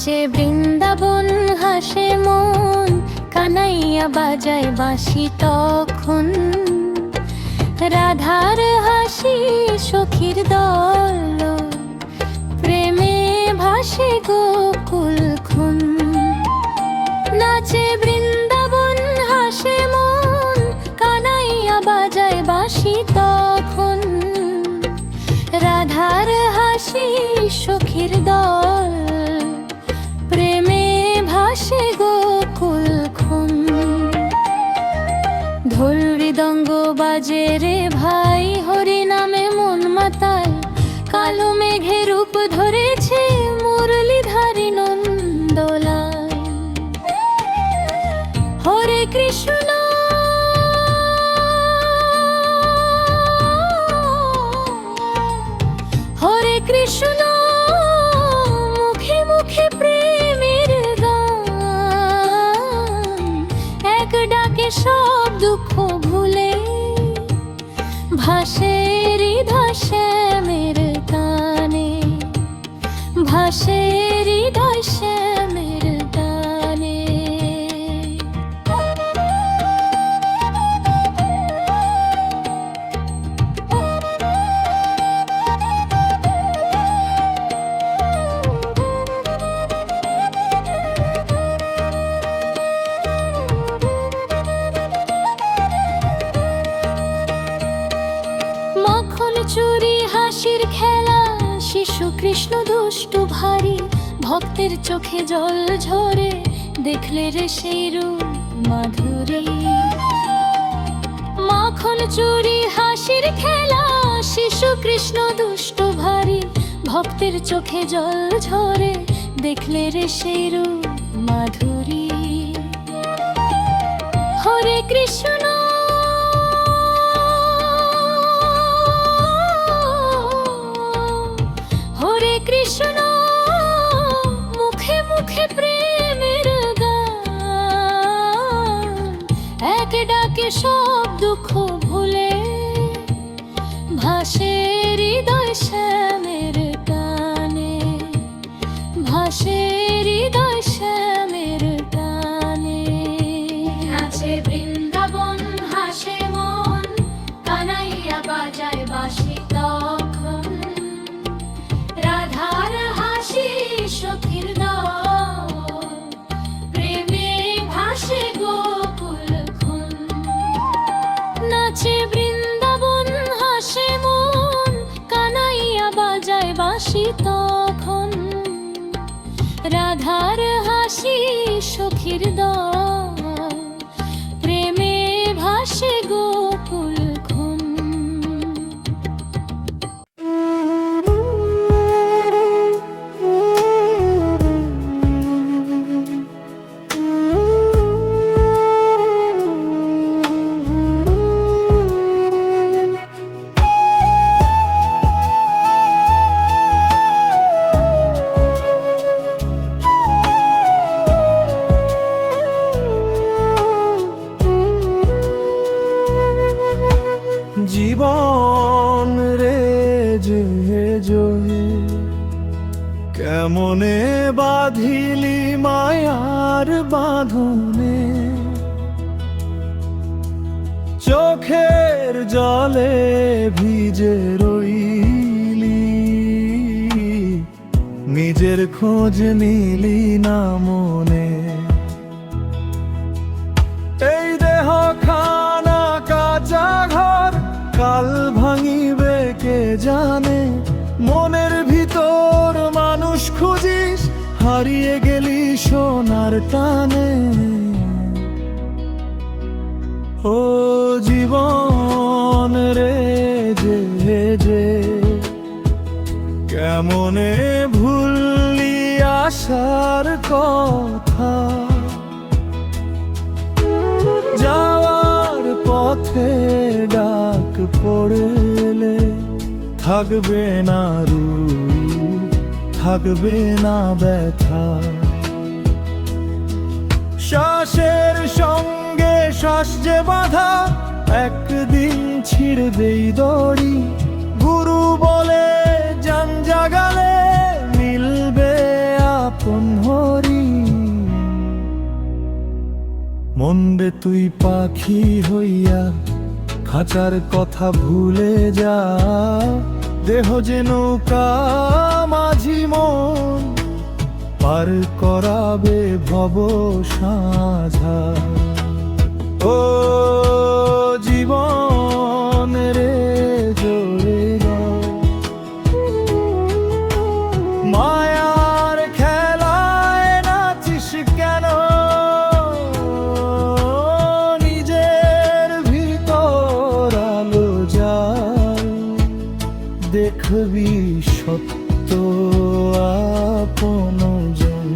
নাচে বৃন্দাবন, হাসে মন, কানাইয়া বাজায় বাঁশি তখন। রাধার হাসি সখীর দল, প্রেমে ভাসে গোকুল খুন। নাচে বৃন্দাবন, হাসে মন, কানাইয়া বাজায় বাঁশি তখন। রাধার হাসি সখীর দল, প্রেমে ভাসে গোকুল খুন। ঢোল মৃদঙ্গ বাজে রে ভাই, হরি নামে মন মাতাল। কালো মেঘে রূপ ধরেছে মুরলীধারী নন্দলাল। হরে কৃষ্ণ হরে কৃষ্ণ, মুখে মুখে প্রেমের গান। এক ডাকে সব দুঃখ ভুলে ভাসে হৃদয় শ্যামের গানে, ভাসে হৃদয় শ্যামের গানে। চুরি হাসির খেলা, শিশু কৃষ্ণ দুষ্টু ভারী। ভক্তের চোখে জল ঝরে, দেখলে রে সেই রূপ মাধুরী। মাখন চুরি হাসির খেলা, শিশু কৃষ্ণ দুষ্টু ভারী। ভক্তের চোখে জল ঝরে, দেখলে রে সেই রূপ মাধুরী। হরে কৃষ্ণ কৃষ্ণ, মুখে মুখে প্রেমের গান। এক ডাকে সব দুঃখ ভুলে ভাসে হৃদয় শ্যামের গানে, ভাসে হৃদয় শ্যামের গানে। নাচে বৃন্দাবন, হাসে মন, কানাইয়া বাজায় বাঁশি তখন। রাধার হাসি সখীর দল, প্রেমে ভাসে গোকুল খুন। নাচে বৃন্দাবন, হাসে মন, কানাইয়া বাজায় বাঁশি তখন। রাধার হাসি সখীর দল, প্রেমে ভাসে গোকুল খুন। জীবন রে যে জয়ে, কেমনে বাঁধিলি মায়ার বাঁধনে। চোখের জলে ভিজে রইলি, নিজের খোঁজ নিলি না মনে। এই দেহ খানা কাঁচা ঘর, কাল ভাঙিবে কে জানে। মনের ভিতর মানুষ খুঁজিস, হারিয়ে গেলি সোনার টানে। ও জীবন রে যে, কেমনে ভুললি আসার কথা। যাওয়ার পথে ডাক পড়লে, থাকবে না রূপ, থাকবে না ব্যথা। শ্বাসের সঙ্গে শ্বাস যে বাঁধা, একদিন ছিড়বেই দড়ি। গুরু বলে জান জাগালে, মিলবে আপন। মন্দে তুই পাখি হইয়া খাঁচার কথা ভুলে যা, দেহ যে নৌকা মাঝি মন পার করাবে ভব সাঝা। ও জীবন রে জোরে গাও, মায়ার খেলায় নাচিস কেন, নিজের ভিতর আলো যায়, দেখবি সত্য আপন জন।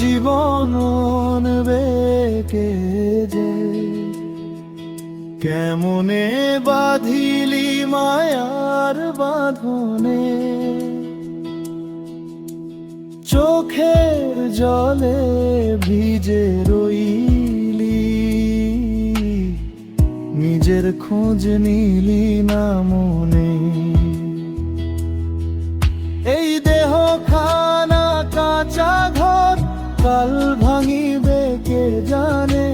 জীবন বেকে যে কেমনে বাঁধিলি মায়ার বাঁধনে, চোখের জলে ভিজে রইলি, নিজের খোঁজ নিলি না মনে। এই দেহ খানা কাঁচা ঘর কাল ভাঙিবে কে জানে,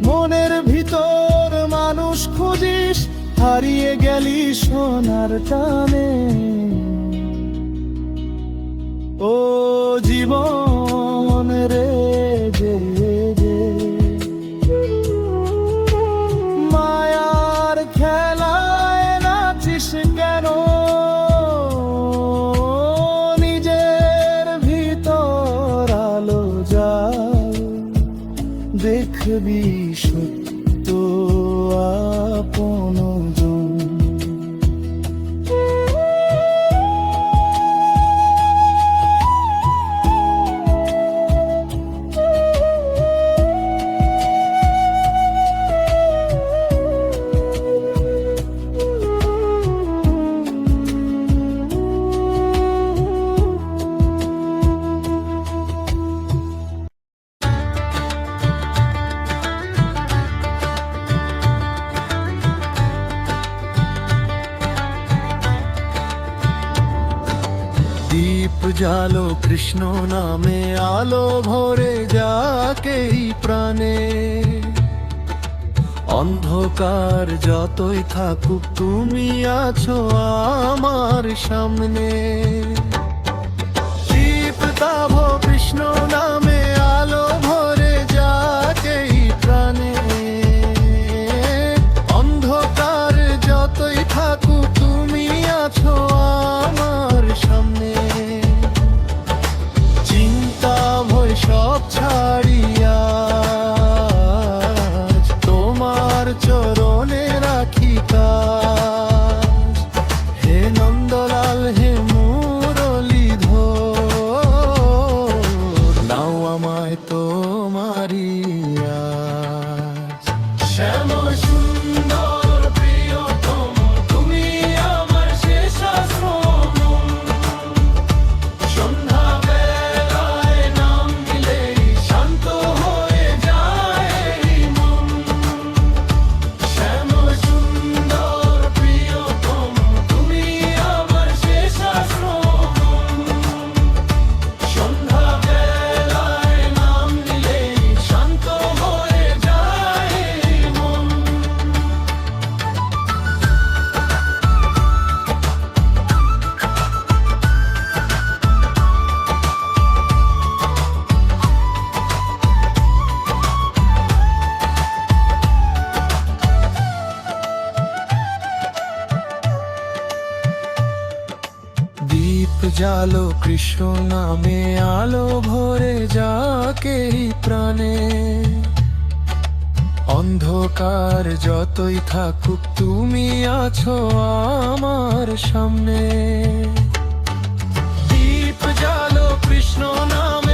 মনের ভিতর মানুষ খুঁজিস হারিয়ে গেলি সোনার টানে। ও জীবন রে যে মায়ার খেলায় নাচিস কেন, নিজের ভিতর আলো যায়, দেখবি সত্য আপন জন। দীপ জালো কৃষ্ণ নামে আলো ভরে যাকেই প্রাণে, অন্ধকার যতই থাকুক তুমি আছো আমার সামনে। দীপ তাভ কৃষ্ণ নামে আলো ভরে যাকেই প্রাণে, অন্ধকার যতই থাকুক তুমি আছো আমার সামনে। চিন্তা ভয় সব ছাড়িয়া তোমার চরণে রাখি কাজ, হে নন্দলাল হে মুরলীধর, নাও আমায় তোমারি আজ। শ্যাম সুন্দর প্রিয়তম তুমি আমার শেষ আশ্রম, সন্ধ্যা বেলায় নাম দিলেই শান্ত হয়ে যায় মন। শ্যাম সুন্দর প্রিয়তম তুমি আমার শেষ আশ্রম, সন্ধ্যা বেলায় নাম দিলেই শান্ত হয়ে যায় মন। দীপ জালো কৃষ্ণ নামে আলো ভরে যাকেই প্রাণে, অন্ধকার যতই থাকুক তুমি আছো আমার সামনে। দীপ জালো কৃষ্ণ নামে